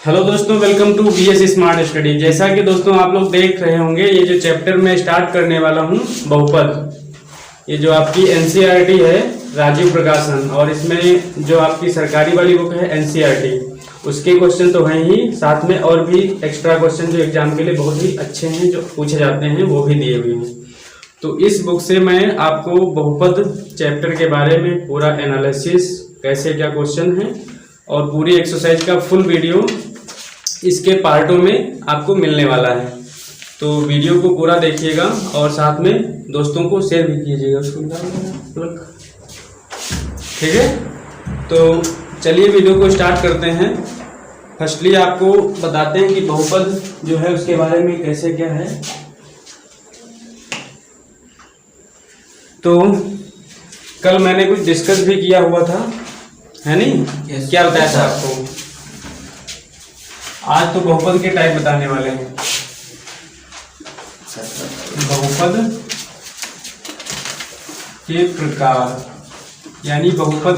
Hello दोस्तों, welcome to BS smart study. जैसा कि दोस्तों आप लोग देख रहे होंगे, ये जो चैप्टर मैं स्टार्ट करने वाला हूँ बहुपद, ये जो आपकी एनसीईआरटी है राजीव प्रकाशन, और इसमें जो आपकी सरकारी वाली बुक है एनसीईआरटी, उसके क्वेश्चन तो हैं ही, साथ में और भी एक्स्ट्रा क्वेश्चन जो एग्जाम के लिए बहुत ही अच्छे हैं जो पूछे जाते हैं वो भी दिए हुए हैं। तो इस बुक से मैं आपको बहुपद चैप्टर के बारे में पूरा एनालिसिस, कैसे क्या क्वेश्चन है और पूरी एक्सरसाइज का फुल वीडियो इसके पार्टों में आपको मिलने वाला है। तो वीडियो को पूरा देखिएगा और साथ में दोस्तों को शेयर भी कीजिएगा उसको, ठीक है। तो चलिए वीडियो को स्टार्ट करते हैं। फर्स्टली आपको बताते हैं कि बहुपद जो है उसके बारे में कैसे क्या है। तो कल मैंने कुछ डिस्कस भी किया हुआ था, है नहीं? क्या बताया था आपको? आज तो बहुपद के टाइप बताने वाले हैं। बहुपद के प्रकार, यानी बहुपद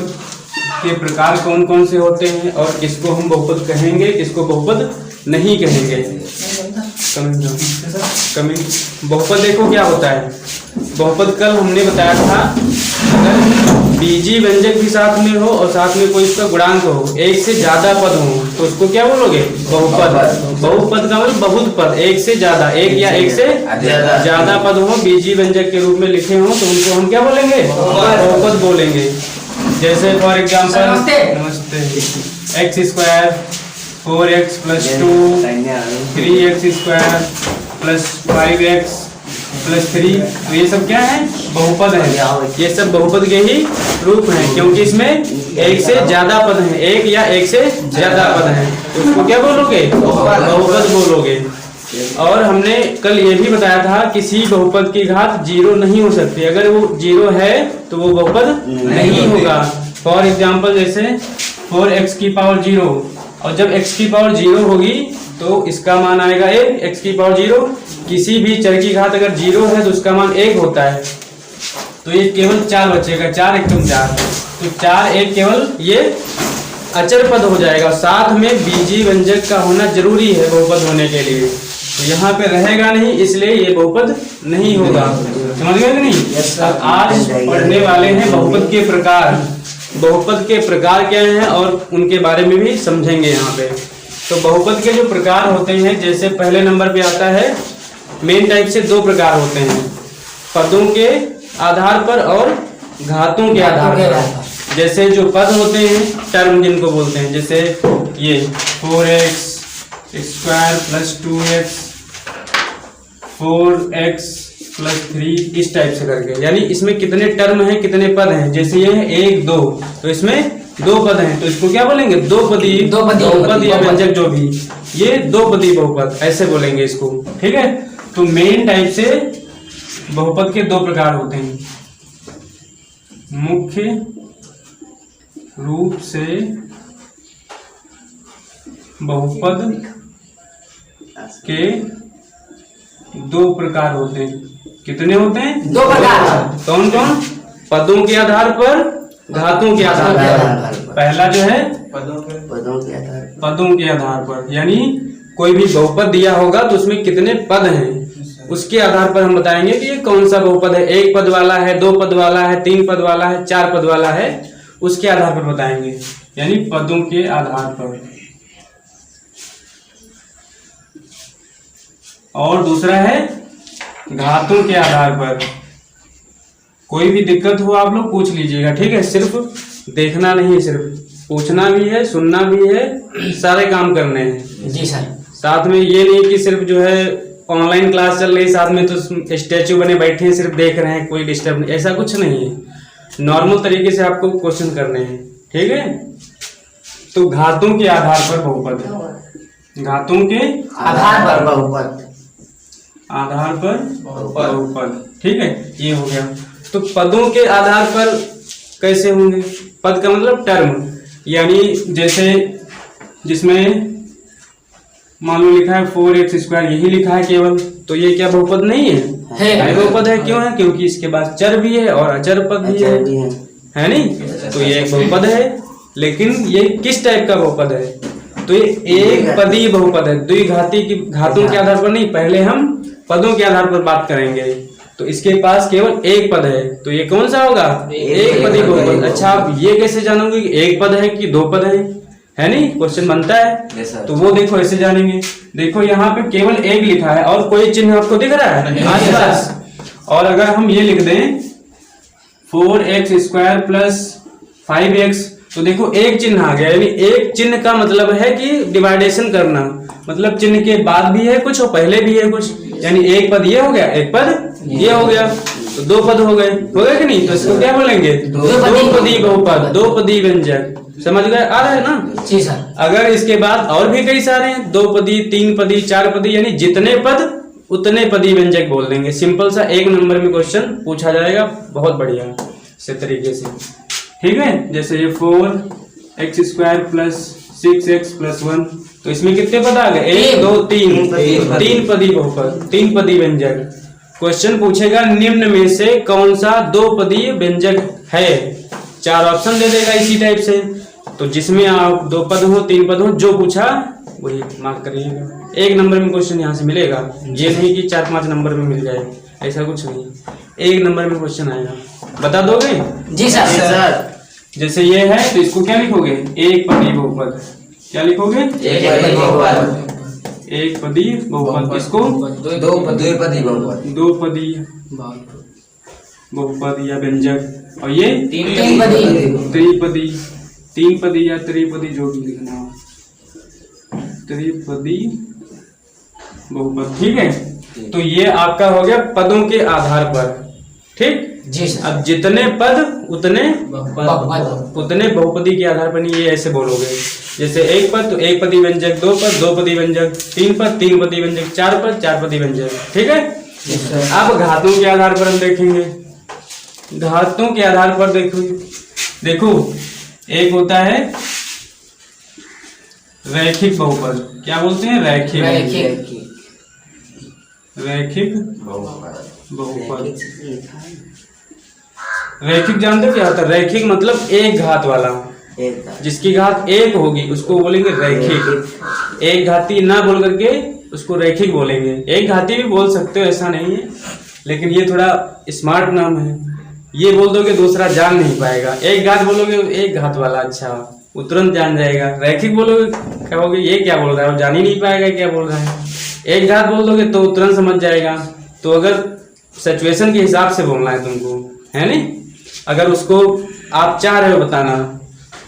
के प्रकार कौन कौन से होते हैं और किसको हम बहुपद कहेंगे, किसको बहुपद नहीं कहेंगे। कमिंग बहुपद देखो क्या होता है। बहुपद कल हमने बताया था, अगर बीजी व्यंजक भी साथ में हो और साथ में कोई इसका गुणांक हो, एक से ज्यादा पद हो, तो उसको क्या बोलोगे? बहुपद। बहुपद का मतलब बहुत पद, एक से ज्यादा, एक या एक से ज्यादा पद हो, बीजी व्यंजक के रूप में लिखे हो, तो उनको हम क्या बोलेंगे? बहुपद बोलेंगे। जैसे फॉर एग्जाम्पल, नमस्ते, x square 4x + 2 3x² + 5x + 3, तो ये सब क्या है? बहुपद है। ये सब बहुपद के ही रूप हैं, क्योंकि इसमें एक से ज्यादा पद हैं, एक या एक से ज्यादा पद हैं, तो उसको क्या बोलोगे? बहुपद बोलोगे। और हमने कल ये भी बताया था, किसी बहुपद की घात 0 नहीं हो सकती। अगर वो 0 है तो वो बहुपद नहीं होगा। फॉर एग्जाम्पल जैसे 4x⁻0, और जब x⁻0 होगी तो इसका मान आएगा 1, x⁻0। किसी भी चर की घात अगर 0 है तो उसका मान 1 होता है, तो ये केवल 4 बचेगा, 4 एकम 4, तो 4 1 केवल ये अचर पद हो जाएगा। साथ में बीजी व्यंजक का होना जरूरी है बहुपद होने के लिए, तो यहाँ पे रहेगा नहीं, इसलिए ये बहुपद नहीं होगा। समझ गए कि नहीं? अब आज पढ़ने वाले हैं बहुपद के प्रकार। बहुपद के प्रकार क्या हैं और उनके बारे में भी समझेंगे यहाँ पे। तो बहुपद के जो प्रकार होते हैं, जैसे पहले नंबर पे आता है, मेन टाइप से 2 प्रकार होते हैं, पदों के आधार पर और घातों के आधार पर। जैसे जो पद होते हैं, टर्म जिनको बोलते हैं, जैसे ये 4x² + 2x 4x + 3, इस टाइप से करके, यानी इसमें कितने टर्म हैं, कितने पद हैं। जैसे ये है 1 2, तो इसमें 2 पद हैं, तो इसको क्या बोलेंगे? बहुपद या व्यंजक जो भी, ये 2 पदी बहुपद ऐसे बोलेंगे इसको, ठीक है। तो मेन टाइप से बहुपद के 2 प्रकार होते हैं। मुख्य रूप से बहुपद के 2 प्रकार होते हैं। कितने होते हैं? 2 प्रकार। कौन कौन? पदों के आधार पर, घातों के आधार पर। पहला जो है पदों के आधार पर, यानी कोई भी बहुपद दिया होगा तो उसमें कितने पद हैं, उसके आधार पर हम बताएंगे कि ये कौन सा बहुपद है। 1 पद वाला है, 2 पद वाला है, 3 पद वाला है, 4 पद वाला है, उसके आधार पर बताएंगे, यानी पदों के आधार पर। और दूसरा है घातों के आधार पर। कोई भी दिक्कत हो आप लोग पूछ लीजिएगा, ठीक है। सिर्फ देखना नहीं, सिर्फ पूछना भी है, सुनना भी है, सारे काम करने हैं। जी सर। साथ में ये नहीं कि सिर्फ जो है ऑनलाइन क्लास चल रही, साथ में तो स्टैचू बने बैठे हैं, सिर्फ देख रहे हैं, कोई डिस्टर्ब नहीं, ऐसा कुछ नहीं है। नॉर्मल तरीके से आपको क्वेश्चन करने हैं, ठीक है। तो घातों के आधार पर बहुपद, घातों के आधार पर बहुपद, आधार पर बहुपद, ठीक है। ये हो गया। तो पदों के आधार पर कैसे होंगे? पद का मतलब टर्म, यानी जैसे जिसमें मान लो लिखा है 4x², यही लिखा है केवल, तो ये क्या बहुपद नहीं है? बहुपद है। क्यों है? क्योंकि इसके बाद चर भी है और अचर पद भी है नहीं? तो ये एक बहुपद है। लेकिन ये किस टाइप का बहुपद है? तो ये एक पदी बहुपद है, द्विघाती की घातों के आधार पर नहीं, पहले हम पदों के आधार पर बात करेंगे। तो इसके पास केवल एक पद है, तो ये कौन सा होगा? एक पदी बहुपद। अच्छा, आप ये कैसे जानोगे कि एक पद है कि दो पद है नहीं? क्वेश्चन बनता है तो वो देखो ऐसे जानेंगे। देखो यहाँ पे केवल एक लिखा है और कोई चिन्ह आपको दिख रहा है आसपास। और अगर हम ये लिख दें 4x² प्लस 5x, तो देखो एक चिन्ह आ गया, यानी एक चिन्ह का मतलब है कि डिवाइडेशन करना, मतलब चिन्ह के बाद भी है कुछ और पहले भी है कुछ, यानी एक पद ये हो गया, एक पद ये हो गया, तो दो पद हो गए कि नहीं? तो इसको क्या बोलेंगे? दो पदी बहुपद, दो पदी व्यंजक। समझ गए? आ रहा है ना? जी सर। अगर इसके बाद और भी कई सारे हैं, दो पदी, तीन पदी, चार पदी, यानी जितने पद उतने पदी व्यंजक बोल देंगे। सिंपल सा एक नंबर में क्वेश्चन पूछा जाएगा, बहुत बढ़िया से तरीके से। ठीक है, जैसे ये 4x² प्लस 6x प्लस 1, तो इसमें कितने पद आ गए? 1 2 3, तीन पदी बहुपद, तीन पदी व्यंजक। क्वेश्चन पूछेगा निम्न में से कौन सा दो पदी व्यंजक है, चार ऑप्शन दे देगा इसी टाइप से। तो जिसमें आप दो पद हो, तीन पद हो, जो पूछा वही मार्क करिएगा। एक नंबर में क्वेश्चन यहाँ से मिलेगा, ये नहीं कि 4-5 नंबर में मिल जाए, ऐसा कुछ नहीं, एक नंबर में क्वेश्चन आएगा। बता दोगे? जी सर। जैसे ये है तो इसको क्या लिखोगे? एक पदी बहुपद। क्या लिखोगे? एक पदी बहुपद। इसको दो पदी बहुपद, दो पदी बहुपद या व्यंजक। और ये तीन पदी, त्रिपदी, तीन पदी या त्रिपदी, जो भी लिखना हो, त्रिपदी बहुपद। ठीक है, तो ये आपका हो गया पदों के आधार पर। ठीक जी सर। अब जितने पद उतने बहुपदी के आधार पर नहीं, ये ऐसे बोलोगे। जैसे एक पद तो एक पदी व्यंजक, दो पद दो पदी व्यंजक, तीन पद तीन पदी व्यंजक, चार पद चार पदी व्यंजक। ठीक है, अब घातों के आधार पर हम देखेंगे। घातों के आधार पर देखो एक होता है रैखिक बहुपद। क्या बोलते हैं? रैखिक बहुपद। रैखिक जानते हो क्या होता है? रैखिक मतलब एक घात वाला, जिसकी घात एक होगी उसको बोलेंगे रैखिक। एक घाती ना बोल करके उसको रैखिक बोलेंगे। एक घाती भी बोल सकते हो, ऐसा नहीं है, लेकिन ये थोड़ा स्मार्ट नाम है। ये बोल दोगे दूसरा जान नहीं पाएगा। एक घात बोलोगे एक घात वाला, अच्छा वो तुरंत जान जाएगा। रैखिक बोलोगे कहोगे ये क्या बोल रहा है, वो जान ही नहीं पाएगा क्या बोल रहा है। एक घात बोल दोगे तो तुरंत समझ जाएगा। तो अगर सिचुएशन के हिसाब से बोलना है तुमको, है नहीं? अगर उसको आप चाह रहे हो बताना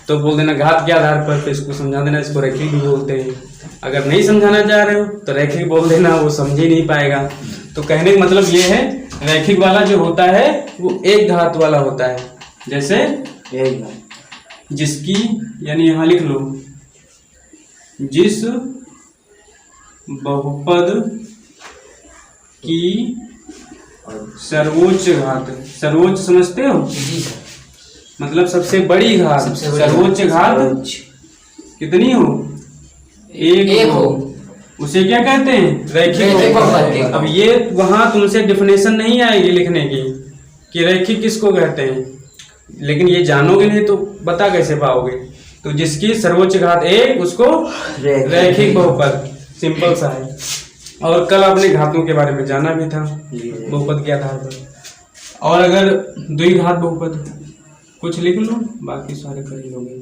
तो बोल देना घात के आधार पर, फिर इसको समझा देना इसको रैखिक भी बोलते हैं। अगर नहीं समझाना चाह रहे हो तो रैखिक बोल देना, वो समझ ही नहीं पाएगा। तो कहने का मतलब ये है रैखिक वाला जो होता है वो एक घात वाला होता है। जैसे जिसकी, यानी यहाँ लिख लो, जिस बहुपद की सर्वोच्च घात, सर्वोच्च समझते हो? मतलब सबसे बड़ी घात, सर्वोच्च घात कितनी हो? एक हो, उसे क्या कहते हैं? रैखिक बहुपद। अब ये वहां तुमसे डेफिनेशन नहीं आएगी लिखने की कि रैखिक किसको कहते हैं, लेकिन ये जानोगे नहीं तो बता कैसे पाओगे। तो जिसकी सर्वोच्च घात एक, उसको रैखिक बहुपद। सिंपल सा है। और कल आपने घातों के बारे में जाना भी था बहुपद के आधार पर। और अगर द्विघात बहुपद, कुछ लिख लो, बाकी सारे कर ही लोगे।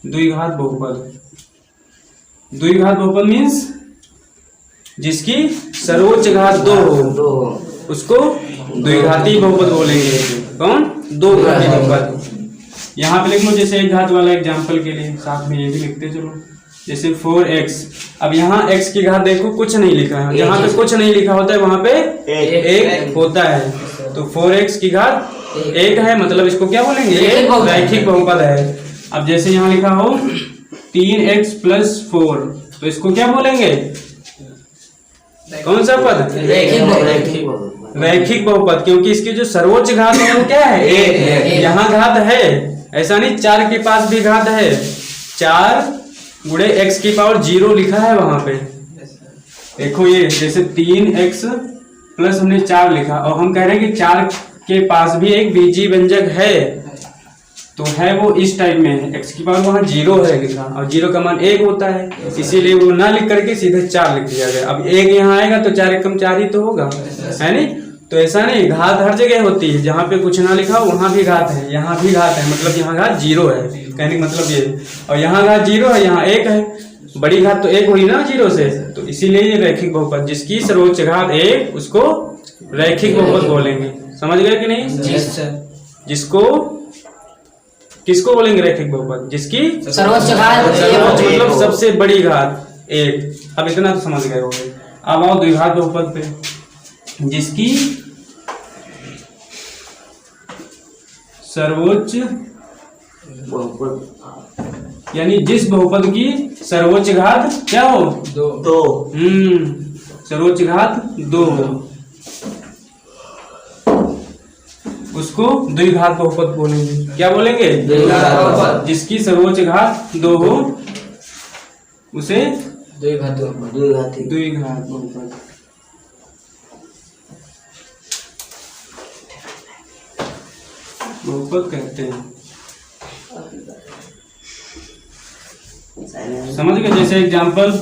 द्विघात बहुपद, द्विघात बहुपद मीन्स जिसकी सर्वोच्च घात दो हो, उसको द्विघाती बहुपद बोलेंगे। कौन? दो घाती बहुपद। यहाँ पे लिख लो, जैसे एक घात वाला एग्जाम्पल के लिए साथ में ये भी लिखते चलो। जैसे 4x, अब यहाँ x की घात देखो कुछ नहीं लिखा है, जहाँ पे कुछ नहीं लिखा होता है वहां पे एक होता है। तो 4x की घात एक है, मतलब इसको क्या बोलेंगे? रैखिक बहुपद है। अब जैसे यहाँ लिखा हो 3x प्लस 4, तो इसको क्या बोलेंगे? कौन सा पद? रैखिक बहुपद, क्योंकि इसकी जो सर्वोच्च घात है वो क्या है? एक है। यहाँ घात है, ऐसा नहीं, 4 के पास भी घात है। 4 गुणे x की पावर 0 लिखा है वहां पे। देखो ये जैसे 3x प्लस हमने 4 लिखा, और हम कह रहे हैं कि 4 के पास भी एक बीजीय व्यंजक है। तो है वो इस टाइप में है, x की पावर वहाँ 0 है लिखा और 0 का मान 1 होता है, इसीलिए वो ना लिख करके सीधे 4 लिख दिया गया। अब 1 यहाँ आएगा तो 4 एकम 4 ही तो होगा, है नहीं? तो ऐसा नहीं, घात हर जगह होती है, जहाँ पे कुछ ना लिखा हो वहाँ भी घात है, यहाँ भी घात है, मतलब यहाँ घात 0 है, कहने का मतलब ये। और यहाँ घात 0 है, यहाँ 1 है, बड़ी घात तो 1 हुई ना 0 से, तो इसीलिए ये रैखिक बहुपद, जिसकी सर्वोच्च घात 1 उसको रैखिक बहुपद बोलेंगे। समझ गए कि नहीं? जिसको किसको बोलेंगे रैखिक बहुपद? जिसकी सर्वोच्च घात मतलब सबसे बड़ी घात 1। अब इतना तो समझ गए होंगे। अब आओ द्विघात बहुपद पे, जिसकी सर्वोच्च यानी जिस बहुपद की सर्वोच्च घात क्या हो? 2। सर्वोच्च घात 2 हो, उसको द्विघात बहुपद बोलेंगे। क्या बोलेंगे? द्विघात बहुपद। जिसकी सर्वोच्च घात 2 हो उसे द्विघात बहुपद। बहुपद कहते हैं। समझ गए? जैसे एग्जांपल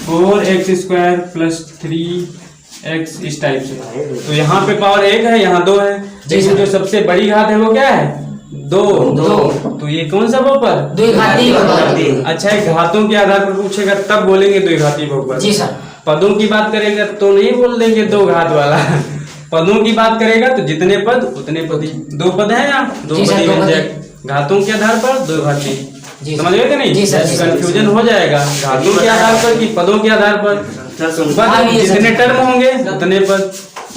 4x² + 3x इस टाइप से। तो यहाँ पे पावर 1 है, यहाँ 2 है, लेकिन जो सबसे बड़ी घात है वो क्या है? 2। तो ये कौन सा बहुपद? द्विघाती बहुपद। अच्छा, एक घातों के आधार पर पूछेगा तब बोलेंगे द्विघाती बहुपद। जी सर। पदों की बात करेगा तो नहीं बोल देंगे 2 घात वाला। पदों की बात करेगा तो जितने पद उतने पदी। 2 पद है यहाँ, 2 पदी व्यंजक, घातों के आधार पर द्विघाती। समझ गए कि नहीं? कंफ्यूजन हो जाएगा घातों के आधार पर कि पदों के आधार पर। पद जितने टर्म होंगे उतने पद,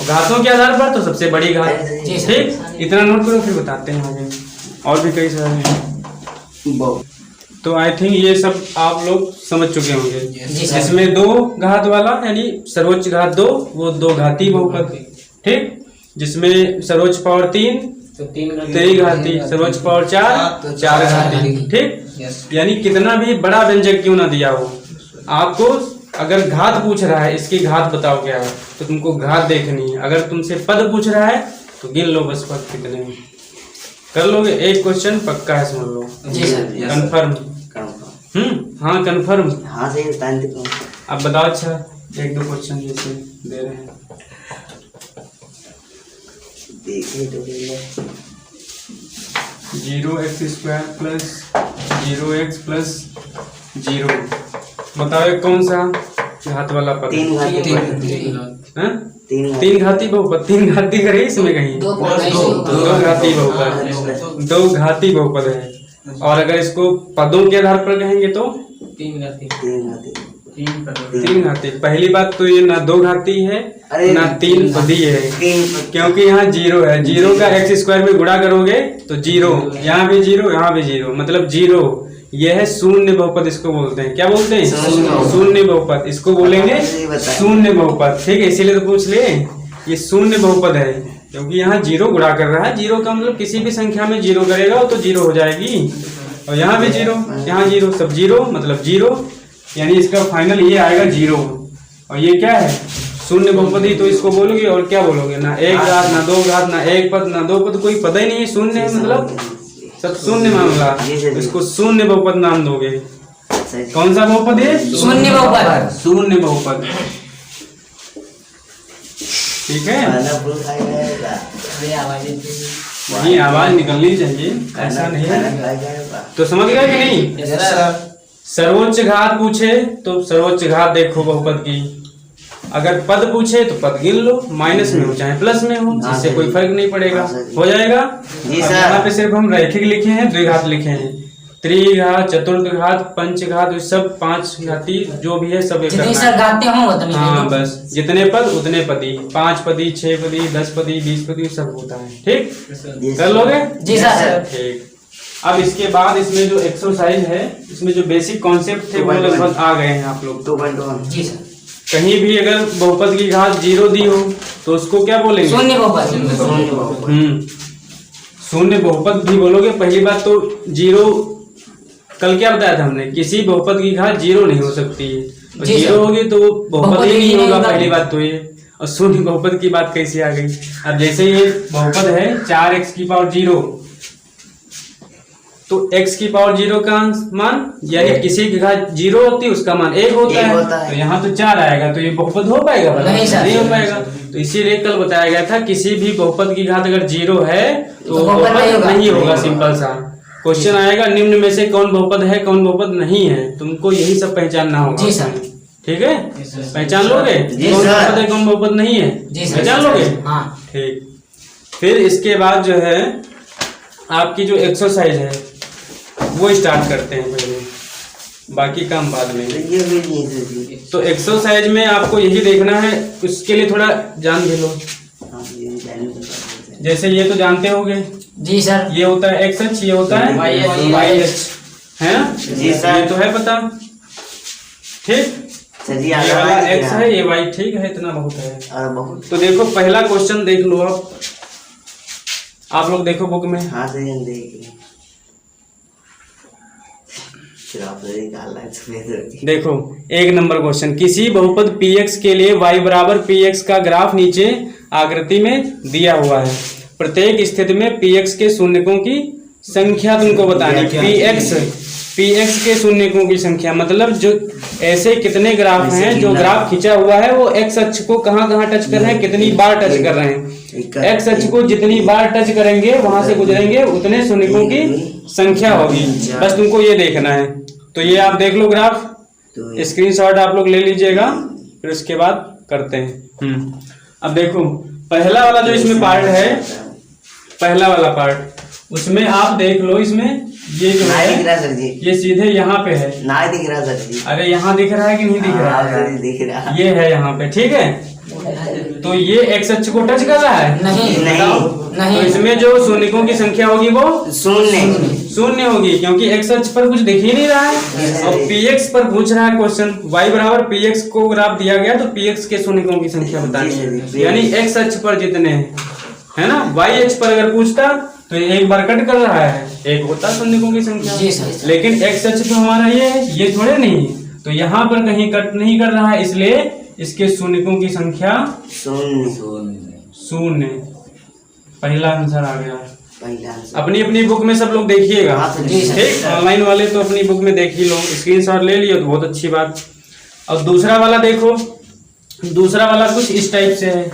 घातों के आधार पर तो सबसे बड़ी घात। ठीक, इतना नोट करो, फिर बताते हैं आगे। और भी कई सारे हैं, तो आई थिंक ये सब आप लोग समझ चुके होंगे। इसमें 2 घात वाला यानी सर्वोच्च घात 2, वो 2 घाती बहुपद। ठीक, जिसमें सर्वोच्च पावर 3 तो 3 घाती, सर्वोच्च पावर 4 तो 4 घाती। ठीक, यानी कितना भी बड़ा व्यंजक क्यों ना दिया हो, आपको अगर घात पूछ रहा है इसकी घात बताओ क्या है, तो तुमको घात देखनी है। अगर तुमसे पद पूछ रहा है तो गिन लो बस पद कितने हैं, कर लोगे। एक क्वेश्चन पक्का है, समझ लो। कंफर्म? हाँ कंफर्म। हाँ सही बताएं। अब बताओ। अच्छा, 1-2 क्वेश्चन जैसे दे रहे हैं, देखिए तो 0x² + 0x + 0। बताओ एक कौन सा घात वाला पद? 3 घाती। 3 घाती बहुपद। 3 घाती करे इसमें कहीं? 2 घाती बहुपद। 2 घाती बहुपद है। और अगर इसको पदों के आधार पर कहेंगे तो 3 घाती। 3 घाती। पहली बात तो ये ना 2 घाती है ना 3 पदी है, क्योंकि यहाँ 0 है। 0 का x² में गुणा करोगे तो 0, यहाँ भी 0, यहाँ भी 0, मतलब 0। यह है शून्य बहुपद, इसको बोलते हैं। क्या बोलते हैं? शून्य बहुपद। इसको बोलेंगे शून्य बहुपद। ठीक है, इसीलिए तो पूछ ले, ये शून्य बहुपद है क्योंकि यहाँ 0 गुणा कर रहा है। 0 का मतलब किसी भी संख्या में 0 करेगा तो 0 हो जाएगी, और यहाँ भी 0, यहाँ 0, सब 0 मतलब 0, यानी इसका फाइनल ये आएगा 0। और ये क्या है? शून्य बहुपदी। तो इसको बोलोगे और क्या बोलोगे? ना 1 घात, ना 2 घात, ना 1 पद, ना 2 पद, कोई पद ही नहीं है। शून्य है, मतलब सब शून्य मामला। इसको शून्य बहुपद नाम दोगे। कौन सा बहुपद है? शून्य बहुपद। शून्य बहुपद। ठीक है, वही आवाज निकलनी चाहिए, ऐसा नहीं है। तो समझ गए कि नहीं? सर्वोच्च घात पूछे तो सर्वोच्च घात देखो बहुपद की। अगर पद पूछे तो पद गिन लो, माइनस में हो चाहे प्लस में हो, इससे कोई फर्क नहीं पड़ेगा, हो जाएगा। यहाँ पे सिर्फ हम रैखिक लिखे हैं, द्विघात लिखे हैं। त्रिघात, चतुर्थघात, पंचघात, सब 5 घाती जो भी है सब एक। हाँ बस, जितने पद उतने पदी, 5 पदी, 6 पदी, 10 पदी, 20 पदी सब होता है। ठीक, कर लोगे? जी सर। ठीक। अब इसके बाद इसमें जो एक्सरसाइज है, इसमें जो बेसिक कॉन्सेप्ट थे वो लगभग आ गए हैं आप लोग। 2.1। जी सर। कहीं भी अगर बहुपद की घात 0 दी हो तो उसको क्या बोलेंगे? शून्य बहुपद। शून्य बहुपद भी बोलोगे। पहली बात तो 0, कल क्या बताया था हमने, किसी बहुपद की घात 0 नहीं हो सकती है, और 0 होगी तो बहुपद ही नहीं होगा। पहली बात तो ये, और शून्य बहुपद की बात कैसे आ गई? अब जैसे ये बहुपद है 4x की पावर 0, तो x की पावर 0 का मान यानी किसी की घात 0 होती है उसका मान 1 होता है। तो यहाँ तो 4 आएगा, तो ये बहुपद हो पाएगा? नहीं हो पाएगा। तो इसीलिए कल बताया गया था किसी भी बहुपद की घात अगर 0 है तो बहुपद नहीं होगा। सिंपल सा क्वेश्चन आएगा, निम्न में से कौन बहुपद है कौन बहुपद नहीं है, तुमको यही सब पहचानना होगा। ठीक है, पहचान लोगे कौन बहुपद है कौन बहुपद नहीं है? पहचान लोगे? ठीक। फिर इसके बाद जो है आपकी जो एक्सरसाइज है वो स्टार्ट करते हैं पहले, बाकी काम बाद में। तो एक्सरसाइज में आपको यही देखना है, उसके लिए थोड़ा जान भी लो। जैसे ये तो जानते होगे जी सर, ये होता है एक्स अक्ष, ये होता है वाई अक्ष, है ना? जी सर, ये तो है पता। ठीक, ये वाला एक्स है ये वाई, ठीक है, इतना बहुत है। तो देखो पहला क्वेश्चन देख लो आप लोग देखो बुक में। हाँ देखो 1 नंबर क्वेश्चन, किसी बहुपद px के लिए y बराबर px का ग्राफ नीचे आकृति में दिया हुआ है। प्रत्येक स्थिति में px के शून्यकों की संख्या तुमको बतानी। px के शून्यकों की संख्या मतलब जो ऐसे कितने ग्राफ हैं जो ग्राफ खींचा हुआ है वो x अक्ष को कहाँ कहाँ टच कर रहे हैं, कितनी बार टच कर रहे हैं। x अक्ष को जितनी बार टच करेंगे वहां से गुजरेंगे उतने शून्यकों की संख्या होगी। बस तुमको ये देखना है। तो ये आप देख लो ग्राफ, स्क्रीनशॉट आप लोग ले लीजिएगा, फिर उसके बाद करते हैं। अब देखो पहला वाला जो इसमें पार्ट है, पहला वाला पार्ट, उसमें आप देख लो, इसमें ये जो है ये सीधे यहाँ पे है। ना दिख रहा सर जी। अरे यहाँ दिख रहा है कि नहीं दिख रहा है? दिख रहा, ये है यहाँ पे, ठीक है। तो ये एक्स अक्ष को टच कर रहा है? नहीं। तो इसमें जो शून्यकों की संख्या होगी वो शून्य होगी, क्योंकि एक्स अक्ष पर कुछ दिख ही नहीं रहा है। और पीएक्स पर पूछ रहा है क्वेश्चन, y बराबर पीएक्स को ग्राफ दिया गया तो पीएक्स के शून्यकों की संख्या बतानी है, यानी एक्स अक्ष पर जितने है ना। वाई अक्ष पर अगर पूछता तो एक बार कट कर रहा है, एक होता शून्यकों की संख्या, लेकिन एक्स अक्ष तो हमारा ये है, ये थोड़े नहीं है। तो यहाँ पर कहीं कट नहीं कर रहा है, इसलिए इसके शून्यकों की संख्या शून्य। पहला आंसर आ गया। अपनी अपनी बुक में सब लोग देखिएगा, ठीक। ऑनलाइन वाले तो अपनी बुक में देख ही लो, स्क्रीनशॉट ले लियो तो बहुत अच्छी बात। और दूसरा वाला देखो, दूसरा वाला कुछ इस टाइप से है,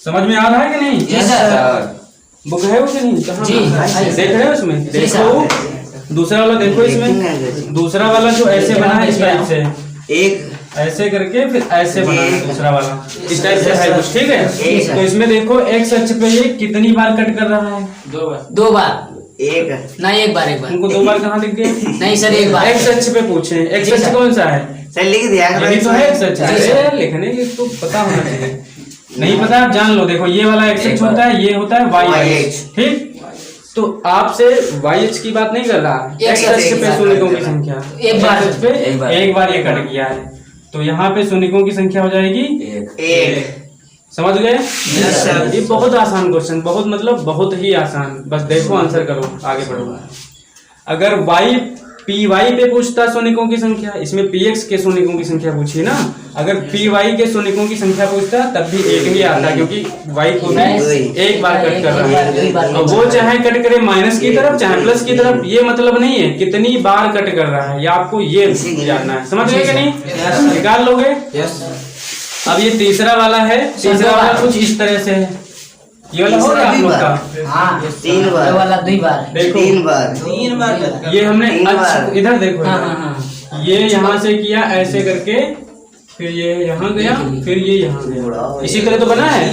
समझ में आ रहा है कि नहीं? बुक है वो कि नहीं? देख रहे हो उसमें? देखो दूसरा वाला देखो, इसमें दूसरा वाला जो ऐसे बना है इस टाइप से, एक ऐसे करके फिर ऐसे बना है दूसरा वाला, इस टाइप से है कुछ, ठीक है। तो इसमें देखो एक्स अक्ष पे ये कितनी बार कट कर रहा है? 2 बार। एक बार उनको 2 बार कहाँ दिख गए? नहीं सर, एक बार। एक्स अक्ष पे पूछे, एक्स अक्ष कौन सा है? सर लिख दिया तो है एक्स अक्ष, लिखने की तो पता होना चाहिए। नहीं पता आप जान लो। देखो ये वाला एक्स अक्ष होता है, ये होता है वाई अक्ष, ठीक। तो आपसे वाई अक्ष की बात नहीं कर रहा, एक्स अक्ष पे शून्यकों की संख्या एक बार ये कट गया है, तो यहाँ पे शून्यकों की संख्या हो जाएगी 1। समझ गए? ये बहुत आसान क्वेश्चन, बहुत मतलब बहुत ही आसान। बस देखो आंसर करो, आगे बढ़ो। अगर वाई पी वाई पे पूछता शून्यकों की संख्या, इसमें पी एक्स के शून्यकों की संख्या पूछी ना। अगर पी वाई के शून्यकों की संख्या पूछता तब भी 1 ही आता, क्योंकि वाई को भी एक बार कट कर रहा है। और वो चाहे कट करे माइनस की तरफ चाहे प्लस की तरफ, ये मतलब नहीं है कितनी बार कट कर रहा है, ये आपको ये जानना है। समझ गए कि नहीं? निकाल लोगे? अब ये तीसरा वाला है, तीसरा वाला कुछ इस तरह से है। ये वाला होगा आप लोग का? हाँ, 3 बार वाला 2 बार। देखो 3 बार ये हमने इधर देखो, ये यहाँ से किया ऐसे करके, फिर ये यहाँ गया, फिर ये यहाँ गया, इसी तरह तो बना है।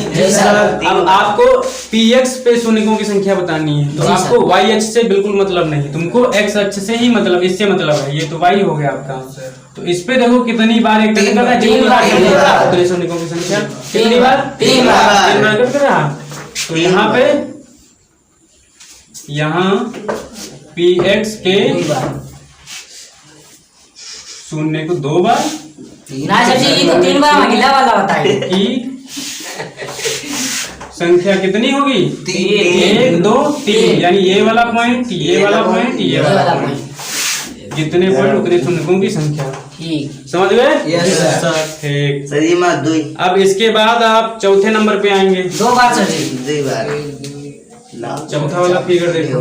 अब आपको px पे शून्यकों की संख्या बतानी है, तो आपको y अक्ष से बिल्कुल मतलब नहीं, तुमको x अक्ष से ही मतलब, इससे मतलब है। ये तो y हो गया आपका, तो इस पे देखो कितनी बार एक कट कर रहा है, शून्यकों की संख्या कितनी बार? 3 बार कट कर रहा। तो यहाँ पे यहाँ px के शून्य को 2 बार ना सर जी, ये तो 3 बार अगला वाला बताइए की संख्या कितनी होगी? 1 2 3, यानी ये वाला पॉइंट, ये वाला पॉइंट, ये वाला पॉइंट, जितने पॉइंट उतने शून्यकों की संख्या। समझ गए? ठीक सर, ये मत 2। अब इसके बाद आप चौथे नंबर पे आएंगे। 2 बार सर जी, 2 बार चौथा वाला फिगर देखो,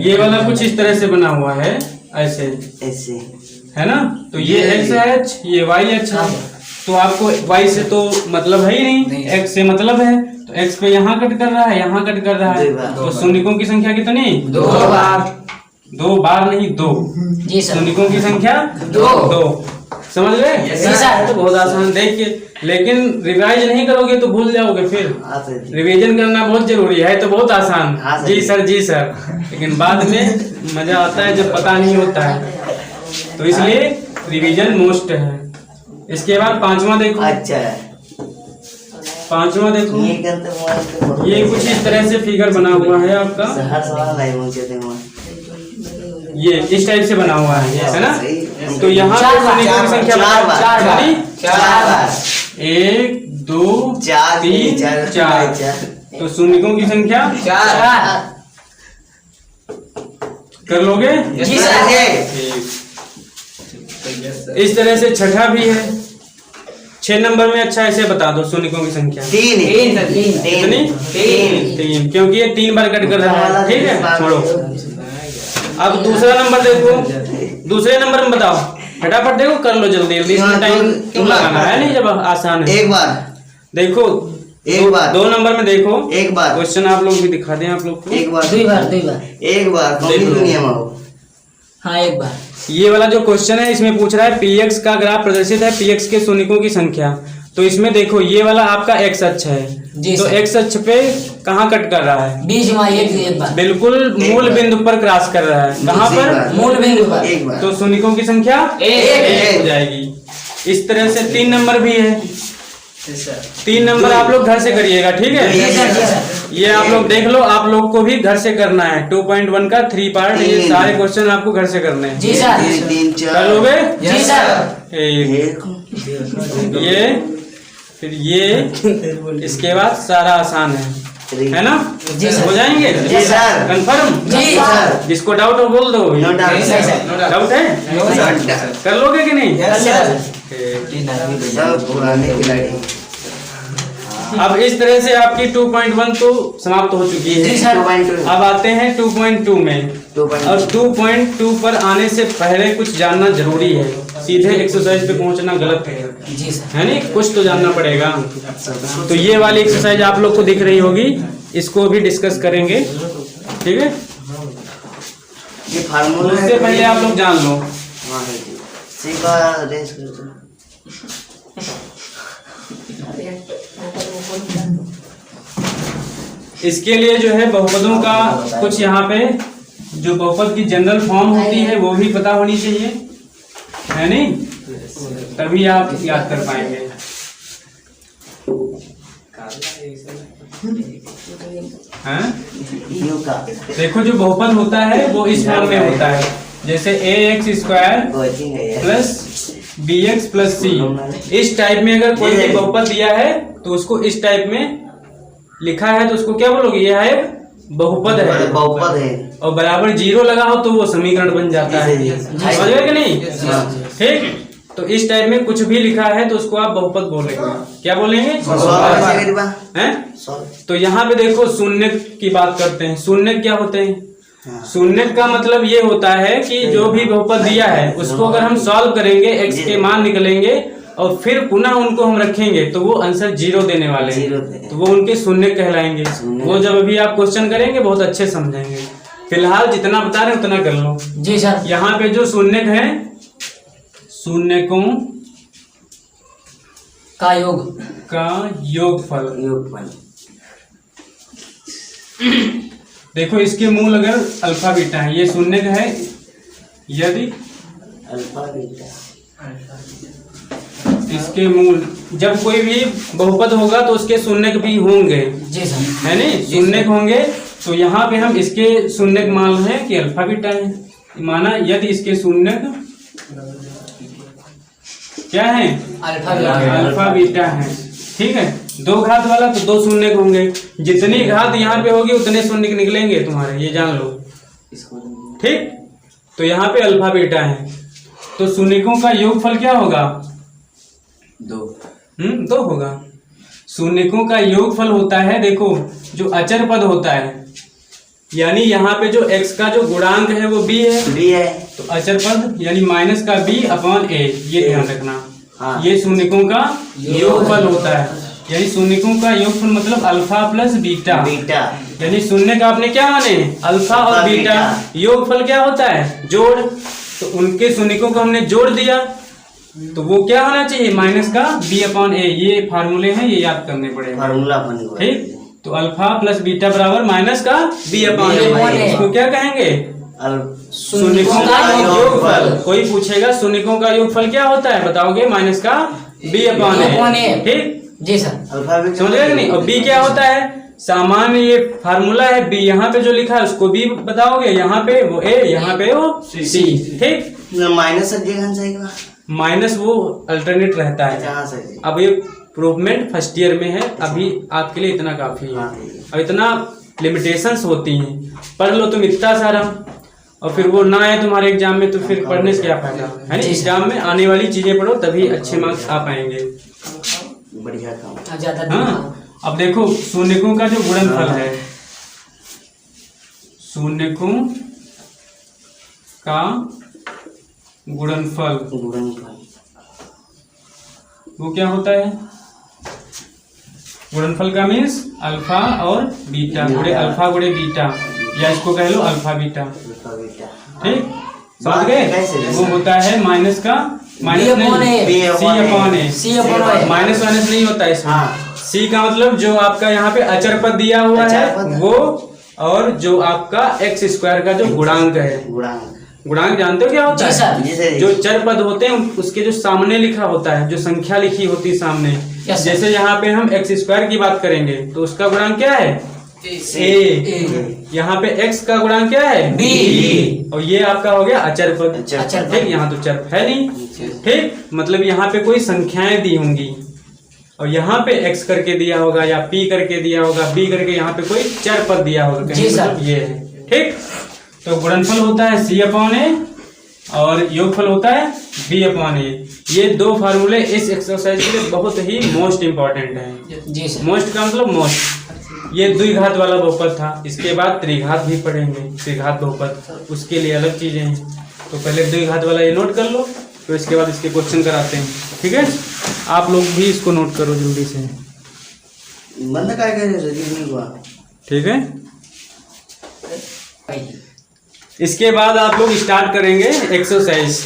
ये वाला कुछ इस तरह से बना हुआ है, ऐसे ऐसे है ना। तो ये x है, ये y h है। तो आपको y से तो मतलब है ही नहीं, x से मतलब है। तो x पे यहाँ कट कर रहा है, यहाँ कट कर रहा है। तो शून्यकों की संख्या कितनी? 2 बार। 2 बार नहीं, 2। जी सर। शून्यकों की संख्या 2। समझ गए? जी सर। तो बहुत आसान देखिए, लेकिन रिवाइज नहीं करोगे तो भूल जाओगे। फिर रिवीजन करना बहुत जरूरी है। तो बहुत आसान। जी सर, जी सर। लेकिन बाद में मजा आता है जब पता नहीं होता है, तो इसलिए रिवीजन मोस्ट है। इसके बाद पांचवा देखो। अच्छा, पांचवा देखो, ये कुछ इस तरह से फिगर बना हुआ है आपका, ये इस टाइप से बना हुआ है ना। तो यहाँ पे शून्यकों की संख्या 1 2 3 4। तो शून्यकों की संख्या 4। कर लोगे? जी सर। इस तरह से छठा भी है। 6 नंबर में अच्छा ऐसे बता दो शून्यकों की संख्या। 3 3, क्योंकि ये 3 बार कट कर रहा है। ठीक है, छोड़ो। अब दूसरा नंबर देखो, दूसरे नंबर में बताओ, फटाफट देखो, कर लो जल्दी जल्दी, इसमें टाइम क्यों लगाना है, नहीं जब आसान है। एक बार देखो, एक बार 2 नंबर में देखो, एक बार क्वेश्चन आप लोग भी दिखा दें आप लोग को। एक बार 2 बार एक बार हाँ, एक बार। ये वाला जो क्वेश्चन है इसमें पूछ रहा है px का ग्राफ प्रदर्शित है, px के शून्यकों की संख्या। तो इसमें देखो, ये वाला आपका x अक्ष है, तो x अक्ष पे कहाँ कट कर रहा है? बीच में एक बार। बिल्कुल मूल बिंदु पर क्रॉस कर रहा है। कहाँ पर? मूल बिंदु पर। तो शून्यकों की संख्या 1 हो जाएगी। इस तरह से 3 नंबर भी है। 3 नंबर आप लोग घर से करिएगा, ठीक है। ये आप लोग देख लो, आप लोग को भी घर से करना है। 2.1 का 3 पार्ट, ये सारे क्वेश्चन आपको घर से करने हैं। जी सर। कर लोगे? जी सर। ये फिर ये, इसके बाद सारा आसान है ना? जी सर। हो जाएंगे? जी सर। कंफर्म? जी सर। जिसको डाउट हो बोल दो। No doubt. डाउट है? कर लोगे कि नहीं? सब पुराने खिलाड़ी। अब इस तरह से आपकी 2.1 तो समाप्त हो चुकी है। जी सर। अब आते हैं 2.2 में। और 2.2 पर आने से पहले कुछ जानना जरूरी है। सीधे एक्सरसाइज पे पहुंचना गलत है। जी सर। है नहीं, कुछ तो जानना पड़ेगा। तो ये वाली एक्सरसाइज आप लोग को दिख रही होगी, इसको भी डिस्कस करेंगे, ठीक है। ये फार्मूला उससे पहले आप लोग जान लो। इसके लिए जो है बहुपदों का कुछ यहाँ पे जो बहुपद की जनरल फॉर्म होती है वो भी पता होनी चाहिए, है नहीं? तभी आप याद कर पाएंगे। हैं? देखो, जो बहुपद होता है वो इस फॉर्म में होता है, जैसे ax² plus bx plus c। इस टाइप में अगर कोई भी बहुपद दिया है तो उसको इस टाइप में लिखा है तो उसको क्या बोलोगे? यह एक बहुपद है। बहुपद है। और बराबर 0 लगा हो तो वो समीकरण बन जाता है। समझ गए कि नहीं? ठीक। तो इस टाइप में कुछ भी लिखा है तो उसको आप बहुपद बोलेंगे। क्या बोलेंगे? हैं? तो यहाँ पे देखो, शून्य की बात करते हैं। शून्य क्या होते हैं? शून्य का मतलब ये होता है कि जो भी बहुपद दिया है उसको अगर हम सॉल्व करेंगे, x के मान निकलेंगे और फिर पुनः उनको हम रखेंगे तो वो आंसर 0 देने वाले हैं, तो वो उनके शून्य कहलाएंगे। वो जब अभी आप क्वेश्चन करेंगे बहुत अच्छे समझेंगे। फिलहाल जितना बता रहे उतना कर लो। जी सर। यहाँ पे जो शून्य है, शून्यकों का योग का योगफल। देखो, इसके मूल अगर अल्फा बीटा है, ये शून्य है, यदि अल्फा बीटा इसके मूल, जब कोई भी बहुपद होगा तो उसके शून्य भी होंगे। जी सर। है नहीं? शून्य होंगे। तो यहाँ पे हम इसके शून्य मान है कि अल्फा बीटा है। माना यदि इसके शून्य क्या है? अल्फा बीटा है। ठीक है। 2 घात वाला तो 2 शून्य होंगे। जितनी घात यहाँ पे होगी उतने शून्य निकलेंगे तुम्हारे, ये जान लो। ठीक। तो यहाँ पे अल्फा बीटा है, तो शून्यकों का योगफल क्या होगा? 2 होगा। शून्यकों का योगफल होता है, देखो, जो अचर पद होता है यानी यहाँ पे जो x का जो गुणांक है वो b है, बी है। तो अचर पद यानी माइनस का b अपॉन a, ये ध्यान रखना। हाँ। ये शून्यकों का योगफल होता है, यानी शून्यकों का योगफल मतलब अल्फा प्लस बीटा। बीटा। यानी शून्य का आपने क्या माने, अल्फा और अल्फा, बीटा। बीटा। योगफल क्या होता है, जोड़। तो उनके शून्यकों को हमने जोड़ दिया, तो वो क्या होना चाहिए, माइनस का b अपॉन a। ये फार्मूले हैं, ये याद करने पड़ेगा। फार्मूला बन गया। ठीक, तो अल्फा प्लस बीटा बराबर माइनस का b upon B upon a। A। इसको क्या कहेंगे, शून्यकों का योगफल। कोई पूछेगा शून्यकों का योगफल क्या होता है, बताओगे माइनस का b अपॉन a। ठीक, जी सर। अल्फा भी समझ गए कि नहीं। और b क्या होता है, सामान्य ये फार्मूला है b, यहाँ पे जो लिखा है उसको b बताओगे, यहाँ पे वो a, यहाँ पे वो c। ठीक, माइनस सर जगह जाएगा। माइनस वो अल्टरनेट रहता है। जहाँ सर अब ये प्रूवमेंट फर्स्ट ईयर में है, अभी आपके लिए इतना काफी है। हाँ। अब इतना लिमिटेशंस होती हैं, पढ़ लो तुम इतना सारा, और फिर वो ना आए तुम्हारे एग्जाम में, तो फिर पढ़ने से क्या फायदा है ना। एग्जाम में आने वाली चीजें पढ़ो, तभी अच्छे मार्क्स आ पाएंगे। बढ़िया काम। ज्यादा हाँ, अब देखो शून्यकों का जो गुणनफल है, शून्यकों का गुणनफल गुणनफल वो क्या होता है, गुणनफल का मीन्स अल्फा और बीटा गुणे अल्फा गुणे बीटा, या इसको कह लो अल्फा बीटा। Alpha beta. ठीक, समझ गए। कैसे? वो होता है माइनस का माइनस B अपॉन A। नहीं, C upon A. C upon A। Minus वाइनस नहीं होता इसमें। हाँ। सी का मतलब जो आपका यहाँ पे अचर पद दिया हुआ अचर है पद। वो, और जो आपका एक्स स्क्वायर का जो गुणांक है। गुणांक। गुणांक जानते हो क्या होता जी सर। जी सर। है, जो चर पद होते हैं उसके जो सामने लिखा होता है, जो संख्या लिखी होती है सामने। Yes, sir। जैसे यहाँ पे हम एक्स स्क्वायर की बात करेंगे तो उसका गुणांक क्या है, ए। यहाँ पे x का गुणांक क्या है, B। और ये आपका हो गया अचर पद। अचर पद। ठीक, यहाँ तो चर है नहीं। ठीक, मतलब यहाँ पे कोई संख्याएं दी होंगी, और यहाँ पे x करके दिया होगा, या p करके दिया होगा, b करके, यहाँ पे कोई चर पद दिया होगा कहीं, जी सर। मतलब ये है। ठीक, तो गुणनफल होता है c अपॉन ए, और योगफल होता है b अपॉन ए। ये दो फार्मूले इस एक्सरसाइज के लिए बहुत ही मोस्ट इंपॉर्टेंट है। जी सर। मोस्ट का मतलब मोस्ट। ये द्विघात वाला बहुपद था, इसके बाद त्रिघात भी पढ़ेंगे, त्रिघात बहुपद, उसके लिए अलग चीजें हैं। तो पहले द्विघात वाला ये नोट कर लो, तो इसके बाद इसके क्वेश्चन कराते हैं। ठीक है, आप लोग भी इसको नोट करो जल्दी से। बंद काय करे नहीं हुआ। ठीक है, इसके बाद आप लोग स्टार्ट करेंगे एक्सरसाइज।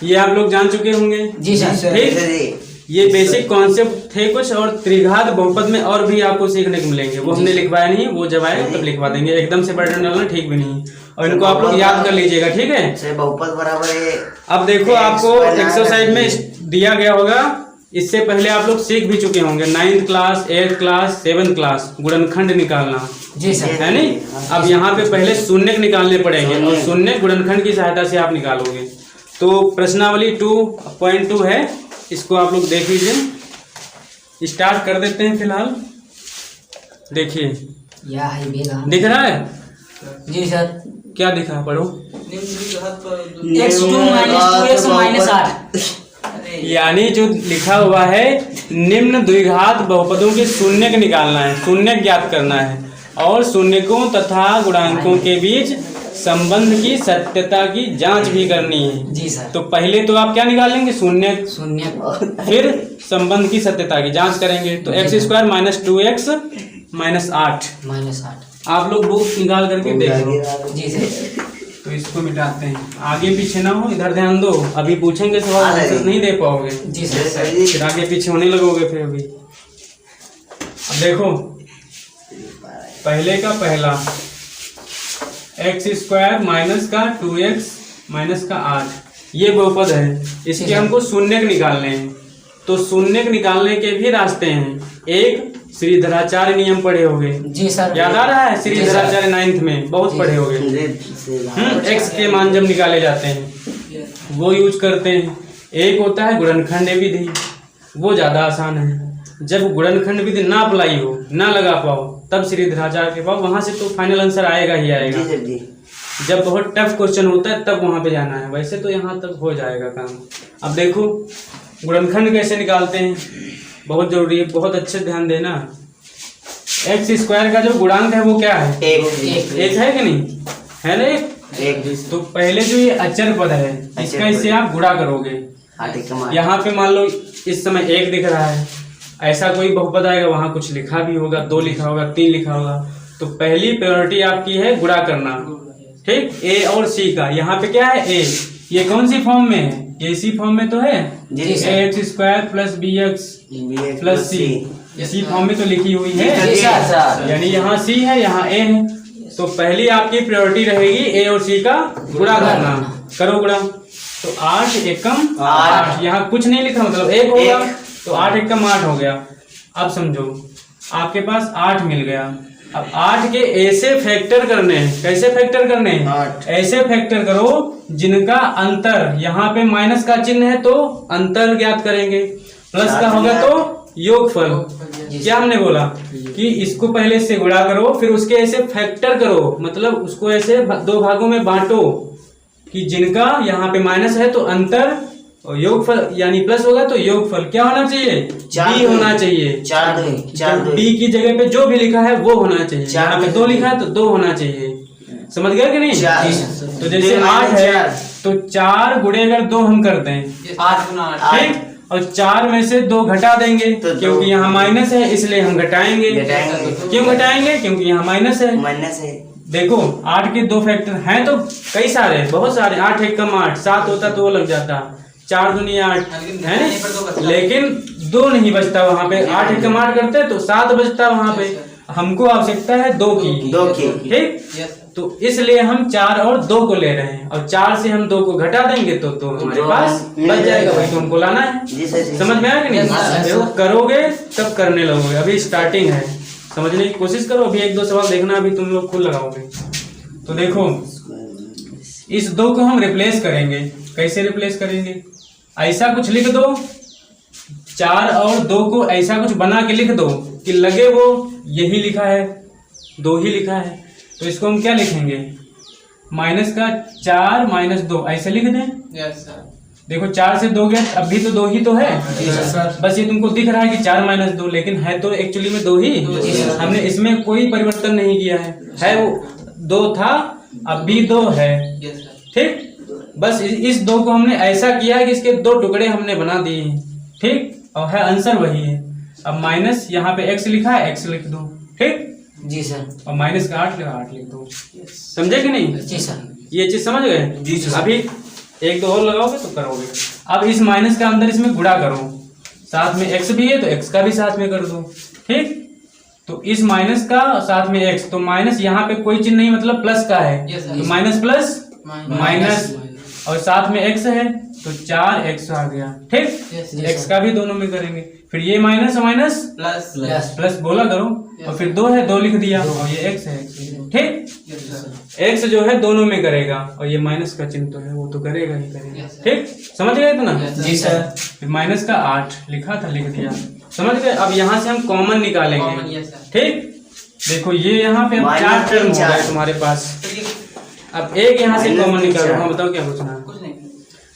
ये आप लोग जान चुके होंगे। जी सर। ठीक, ये बेसिक कॉन्सेप्ट थे कुछ, और त्रिघात बहुपद में और भी आपको सीखने को मिलेंगे। वो हमने लिखवाया नहीं, वो जब आए तब लिखवा देंगे। एकदम से बर्डन डालना ठीक भी नहीं, और इनको आप लोग याद कर लीजिएगा। ठीक है, से बहुपद बराबर है। अब देखो आपको एक्सरसाइज में दिया गया होगा, इससे पहले आप लोग सीख भी चुके होंगे 9th class, 8th class, 7th class, गुणनखंड निकालना जी सर। है नहीं। अब यहाँ पे पहले शून्यक निकालने पड़ेंगे, और शून्य गुणनखंड की सहायता से आप निकालोगे। तो प्रश्नावली 2.2 है, इसको आप लोग देख लीजिए। स्टार्ट कर देते हैं फिलहाल। देखिए, या है बेगा। दिख रहा है, जी सर। क्या दिखा, पढ़ो। x2 -2x -8। यानी जो लिखा हुआ है, निम्न द्विघात बहुपदों के शून्यक निकालना है, शून्यक ज्ञात करना है, और शून्यकों तथा गुणांकों के बीच संबंध की सत्यता की जांच भी करनी है। जी सर। तो पहले तो आप क्या निकाल लेंगे, शून्यक, शून्य, फिर संबंध की सत्यता की जांच करेंगे। तो x स्क्वायर -2x -8। -8। आप लोग बुक निकाल करके देखो। जी सर। तो इसको मिटाते हैं, आगे पीछे ना हो, इधर ध्यान दो। अभी पूछेंगे सवाल, आंसर नहीं दे पाओगे, जी सर। फिर आगे पीछे होने लगोगे फिर। अभी अब देखो, पहले का पहला x स्क्वायर माइनस का 2x माइनस का 8, ये बहुपद है। इसके हमको शून्यक निकालने हैं। तो शून्यक निकालने के भी रास्ते हैं। एक, श्रीधराचार्य नियम पढ़े होगे, जी सर। याद आ रहा है, श्रीधराचार्य 9th में बहुत पढ़े होगे। x के मान जब निकाले जाते हैं वो यूज करते हैं। एक होता है गुणनखंड विधि, वो ज्यादा आसान है। जब गुणनखंड विधि ना अप्लाई हो, ना लगा पाओ, तब श्रीधराचार्य के पाओ, वहां से तो फाइनल आंसर आएगा ही आएगा। जब बहुत टफ क्वेश्चन होता है तब वहां पे जाना है, वैसे तो यहाँ तक हो जाएगा काम। अब देखो गुणनखंड कैसे निकालते हैं, बहुत जरूरी है, बहुत अच्छे ध्यान देना। एक्स स्क्वायर का जो गुणांक है वो क्या है? एक एक है कि नहीं? है ना एक? तो पहले जो ये अचर पद है इसका इससे आप गुणा करोगे। 8 एकम 8 यहाँ पे मान लो इस समय एक दिख रहा है, ऐसा कोई बहुपद आएगा वहां कुछ लिखा भी होगा, 2 लिखा होगा, 3 लिखा होगा, तो पहली प्रायोरिटी आपकी है गुणा करना। ठीक, ए और सी का यहाँ पे क्या है? ए। ये कौन सी फॉर्म में है? ये इसी फॉर्म में तो है, A X square plus B X plus C, इसी फॉर्म में तो लिखी हुई है। यानी यहाँ सी है, यहाँ ए है, तो पहली आपकी प्रायोरिटी रहेगी ए और सी का गुणा करना। करो गुणा, तो 8 एकम 8, यहाँ कुछ नहीं लिखा मतलब एक होगा, तो 8 एकम 8 हो गया। अब समझो आपके पास 8 मिल गया। अब 8 के ऐसे फैक्टर करने हैं। कैसे फैक्टर करने हैं? 8 ऐसे फैक्टर करो जिनका अंतर, यहाँ पे माइनस का चिन्ह है तो अंतर ज्ञात करेंगे, प्लस का होगा तो योगफल। क्या हमने बोला कि इसको पहले से गुणा करो, फिर उसके ऐसे फैक्टर करो, मतलब उसको ऐसे 2 भागों में बांटो कि जिनका यहाँ पे माइनस है तो अंतर, और योगफल यानी प्लस होगा तो योगफल क्या होना चाहिए? बी होना चाहिए। 4 डी की जगह पे जो भी लिखा है वो होना चाहिए। यहाँ पे 2 लिखा है तो 2 होना चाहिए। समझ गए कि नहीं? तो जैसे 8 है तो 4 गुणे अगर 2 हम करते हैं 8 गुना 8, ठीक, और 4 में से 2 घटा देंगे तो क्योंकि यहाँ माइनस है इसलिए हम घटाएंगे। क्यों घटाएंगे? क्योंकि यहाँ माइनस है। देखो 8 के 2 फैक्टर हैं तो कई सारे, बहुत सारे। 8 एकम 8, 7 होता तो वो लग जाता, 4 दूनी 8 है ना, लेकिन 2 नहीं बचता वहाँ पे। 8 एकम 8 करते तो 7 बचता वहाँ पे। हमको आवश्यकता है 2 की। ठीक, तो इसलिए हम 4 और 2 को ले रहे हैं, और 4 से हम 2 को घटा देंगे तो 2 हमारे पास बच जाएगा। वही तो हमको लाना है। समझ में आया कि नहीं? देखो करोगे तब करने लगोगे, अभी स्टार्टिंग है, समझने की कोशिश करो। अभी 1-2 सवाल देखना, अभी तुम लोग खुद लगाओगे। तो देखो इस 2 को हम रिप्लेस करेंगे। कैसे रिप्लेस करेंगे? ऐसा कुछ लिख दो, 4 और 2 को ऐसा कुछ बना के लिख दो कि लगे वो यही लिखा है, 2 ही लिखा है। तो इसको हम क्या लिखेंगे? माइनस का 4 माइनस 2 ऐसे लिख दें। देखो 4 से 2 गया, अब भी तो 2 ही तो है। बस ये तुमको दिख रहा है कि 4 माइनस 2, लेकिन है तो एक्चुअली में 2 ही। हमने इसमें कोई परिवर्तन नहीं किया है वो 2 था, अब भी 2 है। ठीक, बस इस 2 को हमने ऐसा किया है कि इसके 2 टुकड़े हमने बना दिए हैं। ठीक, और है आंसर वही है। अब माइनस यहाँ पे x लिखा है, x लिख दो। ठीक जी सर, और माइनस का 8 लिखा, 8 लिख दो। समझे कि नहीं? जी सर, ये चीज समझ गए? जी सर। अभी 1-2 और लगाओगे तो करोगे। अब इस माइनस का अंदर इसमें गुणा करो, साथ में x भी है तो x का भी साथ में कर दो। ठीक, तो इस माइनस का साथ में x, तो माइनस यहाँ पे कोई चिन्ह नहीं, मतलब प्लस का है, तो माइनस प्लस माइनस, और साथ में x है तो 4x आ गया। ठीक, x का भी दोनों में करेंगे, फिर ये माइनस माइनस प्लस बोला करो, और फिर 2 है 2 लिख दिया, और ये x है। ठीक, x जो है दोनों में करेगा, और ये माइनस का चिन्ह तो है वो तो करेगा ही करेगा। ठीक, समझ गए इतना? जी सर। फिर माइनस का 8 लिखा था, लिख दिया। समझ गए? अब यहाँ से हम कॉमन निकालेंगे। ठीक, देखो ये यहाँ पे 4 टर्म हो गए तुम्हारे पास। अब एक यहाँ से कॉमन निकालो। हाँ बताओ क्या पूछना है?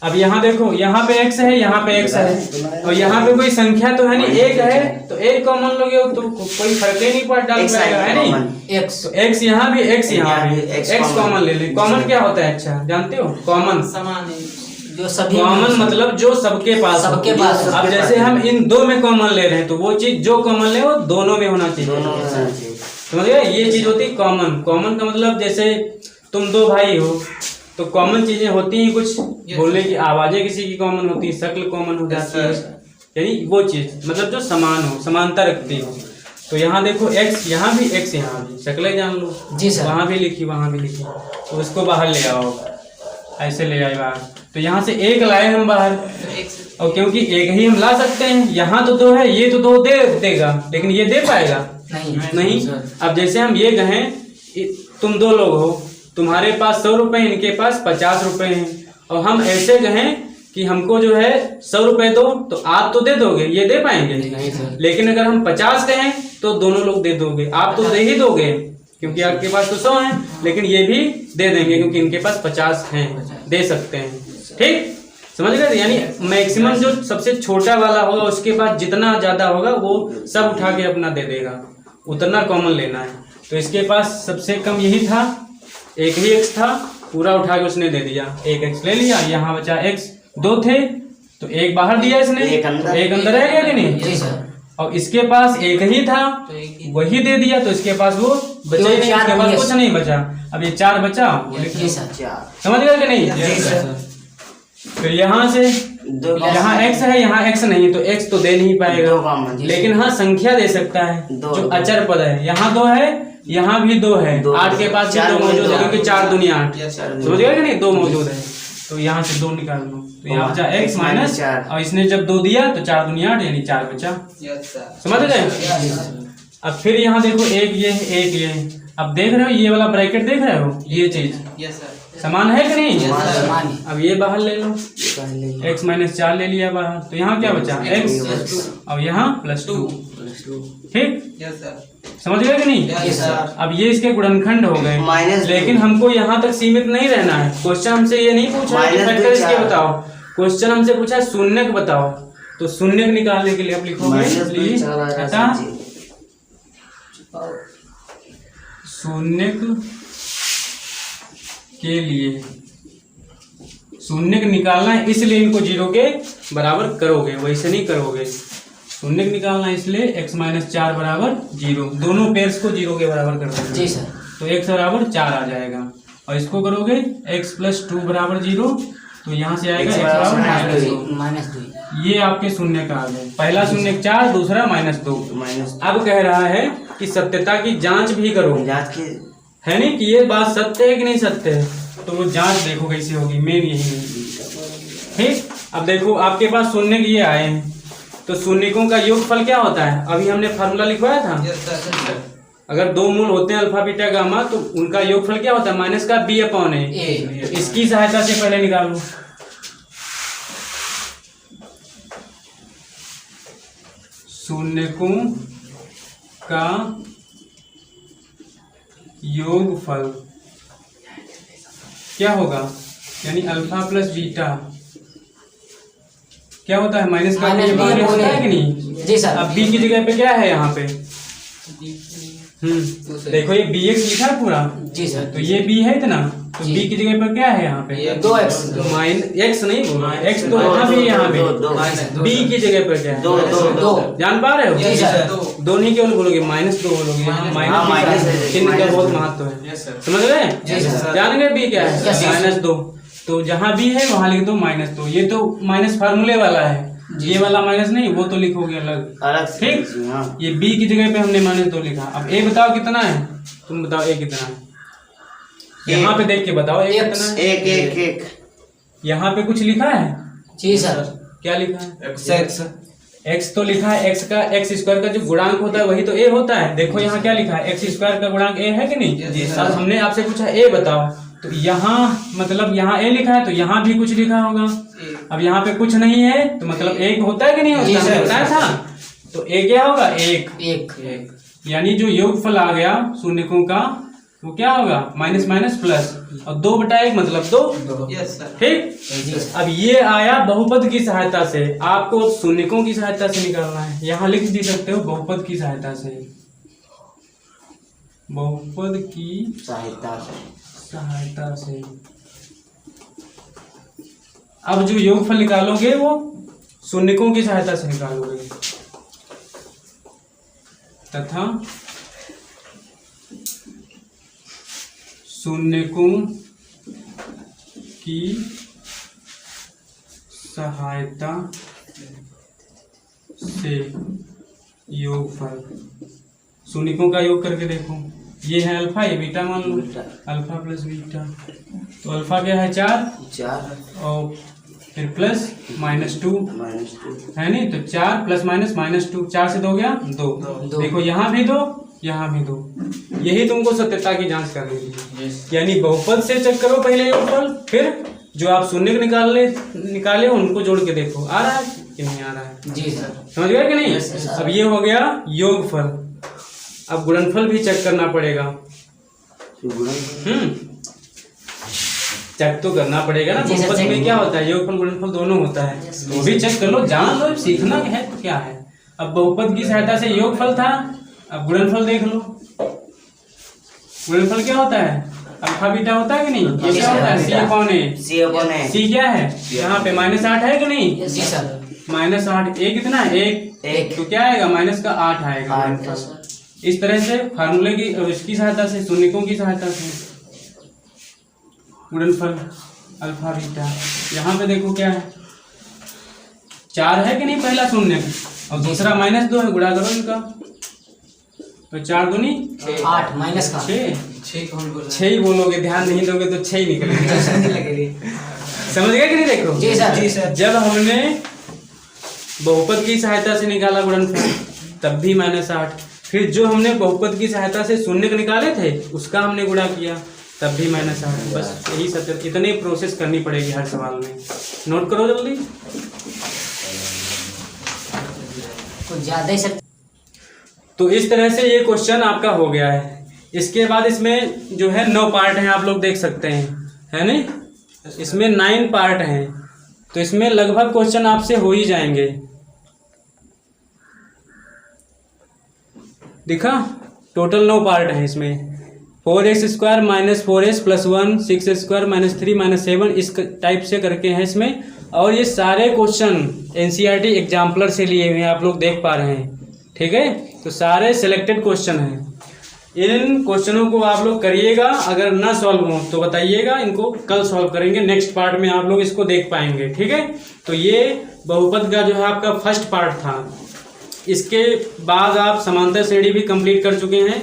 अब यहाँ देखो, यहाँ पे x है, यहाँ पे x है, और यहाँ पे कोई संख्या तो है नहीं, 1 है, तो 1 कॉमन लोगे तो कोई फर्क ही नहीं पड़ डाल पाएगा, है नहीं? x तो x यहाँ भी, x यहाँ भी, x कॉमन ले ले। कॉमन क्या होता है? अच्छा जानते हो कॉमन? समान है, जो सभी कॉमन मतलब जो सबके पास। अब जैसे हम इन 2 में कॉमन ले रहे हैं, तो वो चीज जो कॉमन ले वो दोनों में होना चाहिए। समझ गए? ये चीज होती है कॉमन। कॉमन का मतलब जैसे तुम 2 भाई हो तो कॉमन चीजें होती हैं, कुछ बोलने की आवाजें किसी की कॉमन होती है, शक्ल कॉमन हो जाती है, यानी वो चीज मतलब जो समान हो, समानता रखती हो। तो यहाँ देखो x यहाँ भी, x यहाँ भी, शक्लें जान लो। जी सर। वहाँ भी लिखी, वहाँ भी लिखी, तो उसको बाहर ले आओ, ऐसे ले आए बाहर। तो यहाँ से 1 लाए हम बाहर, और क्योंकि 1 ही हम ला सकते हैं, यहाँ तो 2 है, ये तो 2 दे देगा, लेकिन ये दे पाएगा नहीं। अब जैसे हम ये कहें, तुम 2 लोग हो, तुम्हारे पास 100 रुपए, इनके पास 50 रुपए हैं, और हम ऐसे कहें कि हमको जो है 100 रुपए दो, तो आप तो दे दोगे, ये दे पाएंगे नहीं। लेकिन अगर हम 50 कहें तो दोनों लोग दे दोगे, आप तो दे ही दोगे क्योंकि आपके पास तो 100 है, लेकिन ये भी दे देंगे क्योंकि इनके पास 50 हैं, दे सकते हैं। ठीक, समझ गए? यानी मैक्सिमम जो सबसे छोटा वाला होगा उसके पास जितना ज्यादा होगा वो सब उठा के अपना दे देगा, उतना कॉमन लेना है। तो इसके पास सबसे कम यही था, एक ही x था, पूरा उठा के उसने दे दिया, एक x ले लिया, यहाँ बचा x, दो थे तो एक बाहर दिया इसने, एक अंदर, तो एक अंदर रह गया कि नहीं। जी सर। और इसके पास एक ही था वही दे दिया, तो इसके पास वो बचा ही नहीं, इसके पास कुछ नहीं बचा। अब ये 4 बचा, वो लिख जी दो। सर। 4 समझ गए कि नहीं। जी सर। फिर यहाँ से दो यहाँ x है, यहाँ x नहीं, तो x तो दे नहीं दो पाएगा, कॉमन, लेकिन हाँ संख्या दे सकता है दो, जो दो। अचर पद है। यहाँ 2 है, यहाँ भी 2 है, दो, 8 के पास भी चार 2 दूनी मौजूद है, दो। क्योंकि 4 दूनी 8। चार समझ गए कि नहीं, 2 मौजूद है, तो यहाँ से 2 निकाल लो, तो यहाँ बचा x माइनस, चार। और इसने जब 2 दिया तो 4 दूनी 8 यानी 4 बचा। समझ गए। अब फिर यहाँ देखो, एक ये एक ये, अब देख रहे हो ये वाला ब्रैकेट देख रहे हो, ये चीज समान है कि नहीं। समान है। अब ये बाहर ले लो, पहले x माइनस 4 ले लिया बाहर, तो यहाँ क्या बचा x, और यहाँ +2। ठीक, समझ गए कि नहीं। जी सर। अब ये इसके गुणनखंड हो गए, माइनस लेकिन हमको यहाँ तक सीमित नहीं रहना है। क्वेश्चन हमसे ये नहीं पूछा है कि माइनस फैक्टर इसके 4। बताओ, क्वेश्चन हमसे पूछा है शून्यक बताओ, तो शून्यक निकालने के लिए आप लिखोगे अतः शून्यक के लिए, शून्यक निकालना है इसलिए इनको 0 के बराबर करोगे, वैसे नहीं करोगे। शून्यक निकालना है इसलिए x माइनस 4 बराबर 0, दोनों पेयर्स को 0 के बराबर कर दोगे। जी सर। तो x बराबर 4 आ जाएगा, और इसको करोगे x प्लस 2 बराबर 0, तो यहाँ से आएगा x बराबर -2। ये आपके शून्य का आ गए, पहला शून्य 4, दूसरा -2। अब कह रहा है कि सत्यता की जांच भी करो, जांच के है नहीं कि ये बात सत्य है कि नहीं सत्य है, तो वो जांच देखो कैसे होगी, मेन यही है। ठीक, अब देखो आपके पास शून्य ये आए हैं, तो शून्यकों का योगफल क्या होता है, अभी हमने फार्मूला लिखवाया था। अगर 2 मूल होते हैं अल्फा बीटा गामा, तो उनका योगफल क्या होता है, माइनस का b/a। तो इसकी सहायता से पहले निकाल लो। शून्यकों का योगफल क्या होगा, यानी अल्फा प्लस बीटा क्या होता है, माइनस का माइनस b होता है कि नहीं। जी सर। अब b की जगह पे क्या है यहाँ पे, देखो ये bx लिखा है पूरा, जी सर। तो ये b है इतना, तो जी। b की जगह पर क्या है यहाँ पे 2x। x नहीं बोला, x तो यहाँ भी यहाँ पे, b की जगह पर क्या है 2। जान पा रहे हो। जी सर। 2 नहीं केवल बोलोगे, -2 बोलोगे, यहाँ माइनस है, चिन्ह का माइनस बहुत है। महत्व है, समझ रहे जी सर। हैं। जान गए b क्या है, यस, यस। -2, तो जहाँ b है वहाँ लिख दो -2। ये तो माइनस फार्मूले वाला है, ये वाला माइनस नहीं, वो तो लिखोगे अलग। अलग से ठीक, लीजिए, हाँ। ये b की जगह पे हमने -2 लिखा। अब a बताओ कितना है, तुम बताओ a कितना है, यहाँ पे देख के बताओ a कितना है। एक यहाँ पे कुछ लिखा है, जी सर। क्या लिखा है, x तो लिखा है, x का x² का जो गुणांक होता है वही तो a होता है। देखो यहाँ क्या लिखा है, x² का गुणांक a है कि नहीं। अब हमने आपसे पूछा a बताओ, तो यहाँ मतलब यहाँ a लिखा है, तो यहाँ भी कुछ लिखा होगा। अब यहाँ पे कुछ नहीं है, तो मतलब 1 होता है कि नहीं होता, हमने बताया था। तो a क्या होगा, 1, यानी जो योगफल आ गया शून्यकों का वो क्या होगा, माइनस माइनस प्लस, और 2/1 मतलब 2। ठीक, अब ये आया बहुपद की सहायता से, आपको शून्यकों की सहायता से निकालना है। यहाँ लिख भी सकते हो बहुपद की सहायता से, बहुपद की सहायता से। अब जो योगफल निकालोगे वो शून्यकों की सहायता से निकालोगे, तथा शून्यकों की सहायता से योगफल, शून्यकों का योग करके देखो, ये है अल्फा, ये बीटा मान लो, अल्फा प्लस बीटा, तो अल्फा क्या है 4 और फिर प्लस -2 है नहीं, तो 4 प्लस माइनस -2, 4 से 2 गया 2। देखो यहाँ भी 2, यहाँ भी 2। यही तुमको सत्यता की जांच करनी है, यानी बहुपद से चेक करो पहले योगफल, फिर जो आप शून्य निकाले हो उनको जोड़ के देखो आ रहा है कि नहीं आ रहा है। जी सर, समझ गए कि नहीं। अब ये हो गया योगफल, अब गुणनफल भी चेक करना पड़ेगा। चेक तो करना पड़ेगा ना, बहुपद में क्या होता है, योगफल गुणनफल दोनों होता है, वो भी चेक कर लो, जान लो, सीखना है तो क्या है। अब बहुपद की सहायता से योगफल था, अब गुणनफल देख लो। गुणनफल क्या होता है? अल्फा बीटा होता है कि नहीं? ये क्या होता है? सी अपॉन ए। सी अपॉन ए। सी क्या है यहाँ पे? -8 है कि नहीं? जी सर। -8 ए कितना है? एक। तो क्या आएगा? माइनस का 8 आएगा गुणनफल। इस तरह से फार्मूले की इसकी सहायता से, शून्यकों की सहायता से गुणनफल अल्फा बीटा। यहाँ पे देखो क्या है? 4 है कि नहीं पहला शून्य, और दूसरा -2 है, गुणा करो इनका, तो 4 दूनी 8 माइनस का 6 ही बोलोगे, ध्यान नहीं दोगे तो 6 ही निकलेगा। समझ गए कि नहीं? देखो जी सर। जी सर। जब हमने बहुपद की सहायता से निकाला गुणनफल तब भी -8, फिर जो हमने बहुपद की सहायता से शून्य निकाले थे उसका हमने गुणा किया तब भी -8। बस यही सब, इतनी प्रोसेस करनी पड़ेगी हर सवाल में। नोट करो जल्दी। कुछ ज्यादा ही सर। तो इस तरह से ये क्वेश्चन आपका हो गया है। इसके बाद इसमें जो है 9 पार्ट हैं, आप लोग देख सकते हैं, है नहीं? इसमें 9 पार्ट हैं, तो इसमें लगभग क्वेश्चन आपसे हो ही जाएंगे। दिखा? टोटल 9 पार्ट हैं इसमें। 4x² - 4s + 1, 6x² - 3 - 7, इस टाइप से करके हैं इसमें। और ये सारे क्वेश्चन एनसीईआरटी एग्जाम्पलर से लिए हुए हैं, आप लोग देख पा रहे हैं, ठीक है? तो सारे सिलेक्टेड क्वेश्चन हैं। इन क्वेश्चनों को आप लोग करिएगा, अगर ना सॉल्व हो तो बताइएगा, इनको कल सॉल्व करेंगे, नेक्स्ट पार्ट में आप लोग इसको देख पाएंगे, ठीक है? तो ये बहुपद का जो है आपका फर्स्ट पार्ट था। इसके बाद आप समांतर श्रेणी भी कंप्लीट कर चुके हैं,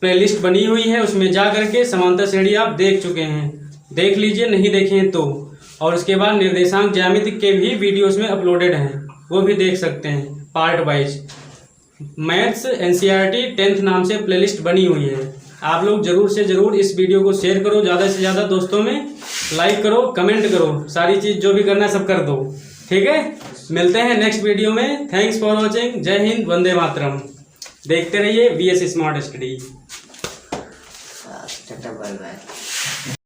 प्लेलिस्ट बनी हुई है, उसमें जा करके समांतर श्रेणी आप देख चुके हैं, देख लीजिए, नहीं देखें तो। और उसके बाद निर्देशांक ज्यामिति के भी वीडियोस में अपलोडेड हैं, वो भी देख सकते हैं part wise. Maths NCERT 10th नाम से प्लेलिस्ट बनी हुई है। आप लोग जरूर से जरूर इस वीडियो को शेयर करो, ज़्यादा से ज़्यादा दोस्तों में, लाइक करो, कमेंट करो, सारी चीज़ जो भी करना है सब कर दो, ठीक है? मिलते हैं नेक्स्ट वीडियो में। Thanks for watching. जय हिंद, वंदे मातरम। देखते रहिए VS smart study. Tata bye bye.